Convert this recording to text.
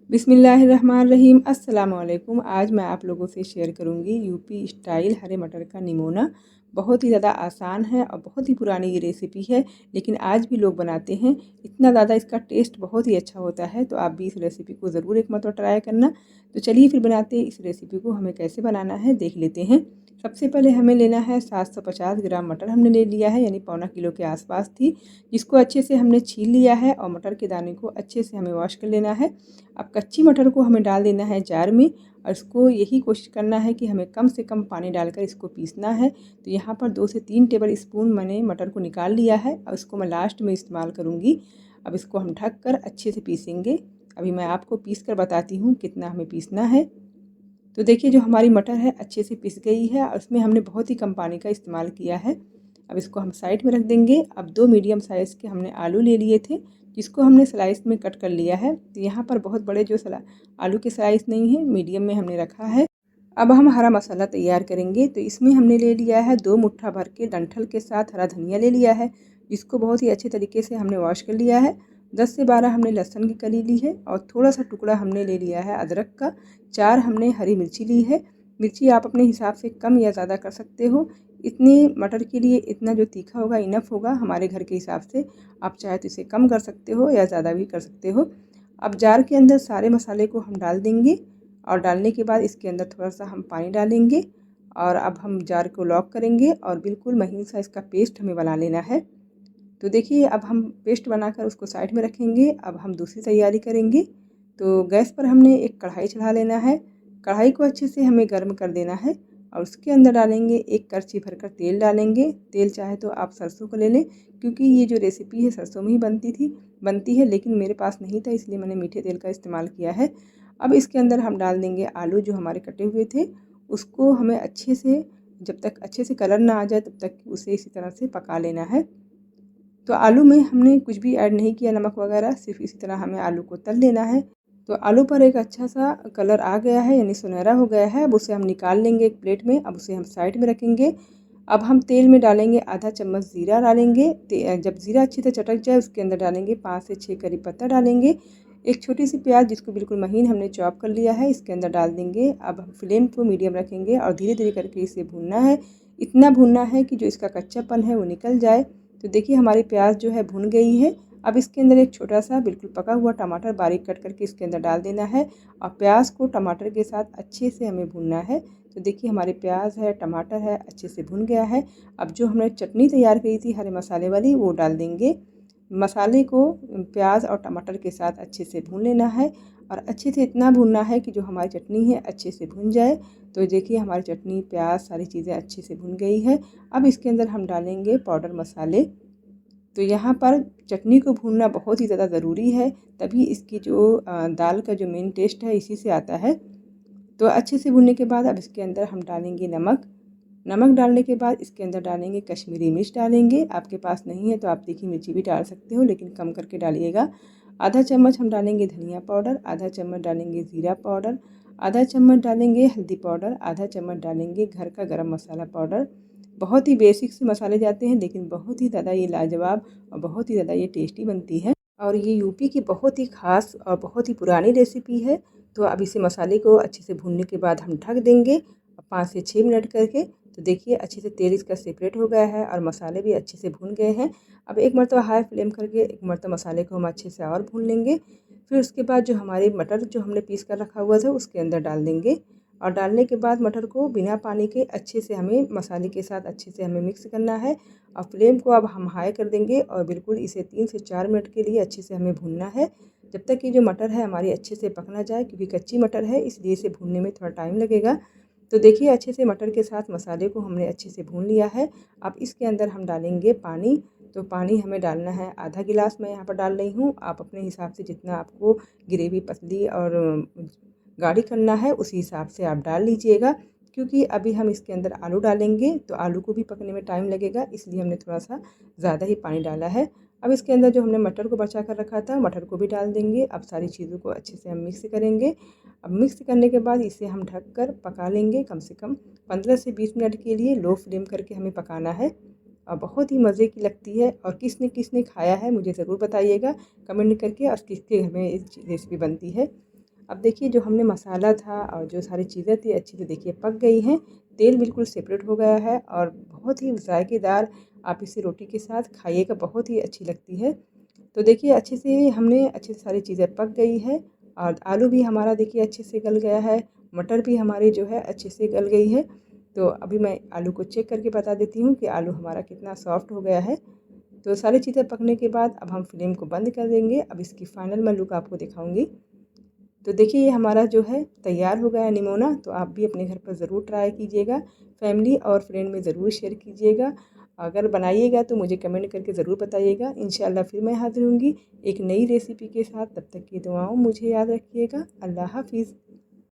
बिस्मिल्लाहिर्रहमानिर्रहीम। अस्सलाम वालेकुम। आज मैं आप लोगों से शेयर करूंगी यूपी स्टाइल हरे मटर का निमोना। बहुत ही ज़्यादा आसान है और बहुत ही पुरानी ये रेसिपी है, लेकिन आज भी लोग बनाते हैं। इतना ज़्यादा इसका टेस्ट बहुत ही अच्छा होता है, तो आप भी इस रेसिपी को ज़रूर एक मरतबा ट्राई करना। तो चलिए फिर बनाते हैं इस रेसिपी को। हमें कैसे बनाना है देख लेते हैं। सबसे पहले हमें लेना है 750 ग्राम मटर हमने ले लिया है, यानी पौना किलो के आसपास थी, जिसको अच्छे से हमने छील लिया है और मटर के दाने को अच्छे से हमें वॉश कर लेना है। अब कच्ची मटर को हमें डाल देना है जार में और इसको यही कोशिश करना है कि हमें कम से कम पानी डालकर इसको पीसना है। तो यहाँ पर 2 से 3 टेबल स्पून मैंने मटर को निकाल लिया है और इसको मैं लास्ट में इस्तेमाल करूँगी। अब इसको हम ढक कर अच्छे से पीसेंगे। अभी मैं आपको पीस कर बताती हूँ कितना हमें पीसना है। तो देखिए जो हमारी मटर है अच्छे से पिस गई है और उसमें हमने बहुत ही कम पानी का इस्तेमाल किया है। अब इसको हम साइड में रख देंगे। अब 2 मीडियम साइज़ के हमने आलू ले लिए थे, जिसको हमने स्लाइस में कट कर लिया है। तो यहाँ पर बहुत बड़े जो आलू के स्लाइस नहीं है, मीडियम में हमने रखा है। अब हम हरा मसाला तैयार करेंगे। तो इसमें हमने ले लिया है 2 मुट्ठा भर के डंठल के साथ हरा धनिया ले लिया है, जिसको बहुत ही अच्छे तरीके से हमने वॉश कर लिया है। 10 से 12 हमने लहसुन की कली ली है और थोड़ा सा टुकड़ा हमने ले लिया है अदरक का। 4 हमने हरी मिर्ची ली है। मिर्ची आप अपने हिसाब से कम या ज़्यादा कर सकते हो। इतनी मटर के लिए इतना जो तीखा होगा इनफ होगा हमारे घर के हिसाब से। आप चाहे तो इसे कम कर सकते हो या ज़्यादा भी कर सकते हो। अब जार के अंदर सारे मसाले को हम डाल देंगे और डालने के बाद इसके अंदर थोड़ा सा हम पानी डालेंगे और अब हम जार को लॉक करेंगे और बिल्कुल महीन सा इसका पेस्ट हमें बना लेना है। तो देखिए अब हम पेस्ट बनाकर उसको साइड में रखेंगे। अब हम दूसरी तैयारी करेंगे। तो गैस पर हमने एक कढ़ाई चढ़ा लेना है। कढ़ाई को अच्छे से हमें गर्म कर देना है और उसके अंदर डालेंगे एक करछी भरकर तेल डालेंगे। तेल चाहे तो आप सरसों का ले लें, क्योंकि ये जो रेसिपी है सरसों में ही बनती है, लेकिन मेरे पास नहीं था इसलिए मैंने मीठे तेल का इस्तेमाल किया है। अब इसके अंदर हम डाल देंगे आलू जो हमारे कटे हुए थे। उसको हमें अच्छे से, जब तक अच्छे से कलर ना आ जाए तब तक उसे इसी तरह से पका लेना है। तो आलू में हमने कुछ भी ऐड नहीं किया, नमक वगैरह, सिर्फ इसी तरह हमें आलू को तल लेना है। तो आलू पर एक अच्छा सा कलर आ गया है, यानी सुनहरा हो गया है। अब उसे हम निकाल लेंगे एक प्लेट में। अब उसे हम साइड में रखेंगे। अब हम तेल में डालेंगे आधा चम्मच ज़ीरा डालेंगे। जब ज़ीरा अच्छी तरह चटक जाए उसके अंदर डालेंगे 5 से 6 करी पत्ता डालेंगे। एक छोटी सी प्याज जिसको बिल्कुल महीन हमने चॉप कर लिया है इसके अंदर डाल देंगे। अब हम फ्लेम को मीडियम रखेंगे और धीरे धीरे करके इसे भूनना है। इतना भूनना है कि जो इसका कच्चापन है वो निकल जाए। तो देखिए हमारी प्याज जो है भुन गई है। अब इसके अंदर एक छोटा सा बिल्कुल पका हुआ टमाटर बारीक कट करके इसके अंदर डाल देना है और प्याज को टमाटर के साथ अच्छे से हमें भूनना है। तो देखिए हमारी प्याज है, टमाटर है, अच्छे से भुन गया है। अब जो हमने चटनी तैयार की थी हरे मसाले वाली वो डाल देंगे। मसाले को प्याज और टमाटर के साथ अच्छे से भून लेना है और अच्छे से इतना भूनना है कि जो हमारी चटनी है अच्छे से भुन जाए। तो देखिए हमारी चटनी, प्याज, सारी चीज़ें अच्छे से भुन गई है। अब इसके अंदर हम डालेंगे पाउडर मसाले। तो यहाँ पर चटनी को भूनना बहुत ही ज़्यादा ज़रूरी है, तभी इसकी जो दाल का जो मेन टेस्ट है इसी से आता है। तो अच्छे से भूनने के बाद अब इसके अंदर हम डालेंगे नमक। नमक डालने के बाद इसके अंदर डालेंगे कश्मीरी मिर्च डालेंगे। आपके पास नहीं है तो आप तीखी मिर्ची भी डाल सकते हो, लेकिन कम करके डालिएगा। आधा चम्मच हम डालेंगे धनिया पाउडर, आधा चम्मच डालेंगे ज़ीरा पाउडर, आधा चम्मच डालेंगे हल्दी पाउडर, आधा चम्मच डालेंगे घर का गरम मसाला पाउडर। बहुत ही बेसिक से मसाले जाते हैं, लेकिन बहुत ही ज़्यादा ये लाजवाब और बहुत ही ज़्यादा ये टेस्टी बनती है। और ये यूपी की बहुत ही ख़ास और बहुत ही पुरानी रेसिपी है। तो अब इसे मसाले को अच्छे से भूनने के बाद हम ढक देंगे 5 से 6 मिनट करके। तो देखिए अच्छे से तेल इसका सेपरेट हो गया है और मसाले भी अच्छे से भून गए हैं। अब एक मरतबा हाई फ्लेम करके एक मरतबा मसाले को हम अच्छे से और भून लेंगे। फिर उसके बाद जो हमारे मटर जो हमने पीस कर रखा हुआ था उसके अंदर डाल देंगे और डालने के बाद मटर को बिना पानी के अच्छे से हमें मसाले के साथ अच्छे से हमें मिक्स करना है। और फ्लेम को अब हम हाई कर देंगे और बिल्कुल इसे 3 से 4 मिनट के लिए अच्छे से हमें भूनना है, जब तक कि जो मटर है हमारी अच्छे से पक ना जाए, क्योंकि कच्ची मटर है इसलिए इसे भूनने में थोड़ा टाइम लगेगा। तो देखिए अच्छे से मटर के साथ मसाले को हमने अच्छे से भून लिया है। अब इसके अंदर हम डालेंगे पानी। तो पानी हमें डालना है आधा गिलास मैं यहाँ पर डाल रही हूँ। आप अपने हिसाब से जितना आपको ग्रेवी पतली और गाढ़ी करना है उसी हिसाब से आप डाल लीजिएगा, क्योंकि अभी हम इसके अंदर आलू डालेंगे तो आलू को भी पकने में टाइम लगेगा, इसलिए हमने थोड़ा सा ज़्यादा ही पानी डाला है। अब इसके अंदर जो हमने मटर को बचा कर रखा था मटर को भी डाल देंगे। अब सारी चीज़ों को अच्छे से हम मिक्स करेंगे। अब मिक्स करने के बाद इसे हम ढक कर पका लेंगे कम से कम 15 से 20 मिनट के लिए। लो फ्लेम करके हमें पकाना है और बहुत ही मज़े की लगती है। और किसने किसने खाया है मुझे ज़रूर बताइएगा कमेंट करके, और किसके घर में ये रेसिपी बनती है। अब देखिए जो हमने मसाला था और जो सारी चीज़ें थी अच्छे से देखिए पक गई हैं। तेल बिल्कुल सेपरेट हो गया है और बहुत ही जायकेदार, आप इसे रोटी के साथ खाइएगा, बहुत ही अच्छी लगती है। तो देखिए अच्छे से सारी चीज़ें पक गई है और आलू भी हमारा देखिए अच्छे से गल गया है, मटर भी हमारी जो है अच्छे से गल गई है। तो अभी मैं आलू को चेक करके बता देती हूँ कि आलू हमारा कितना सॉफ्ट हो गया है। तो सारी चीज़ें पकने के बाद अब हम फ्लेम को बंद कर देंगे। अब इसकी फाइनल मैं लुक आपको दिखाऊँगी। तो देखिए ये हमारा जो है तैयार हो गया है निमोना। तो आप भी अपने घर पर ज़रूर ट्राई कीजिएगा, फैमिली और फ्रेंड में ज़रूर शेयर कीजिएगा। अगर बनाइएगा तो मुझे कमेंट करके ज़रूर बताइएगा। इंशाल्लाह फिर मैं हाज़िर होंगी एक नई रेसिपी के साथ। तब तक की दुआओं मुझे याद रखिएगा। अल्लाह हाफ़िज़।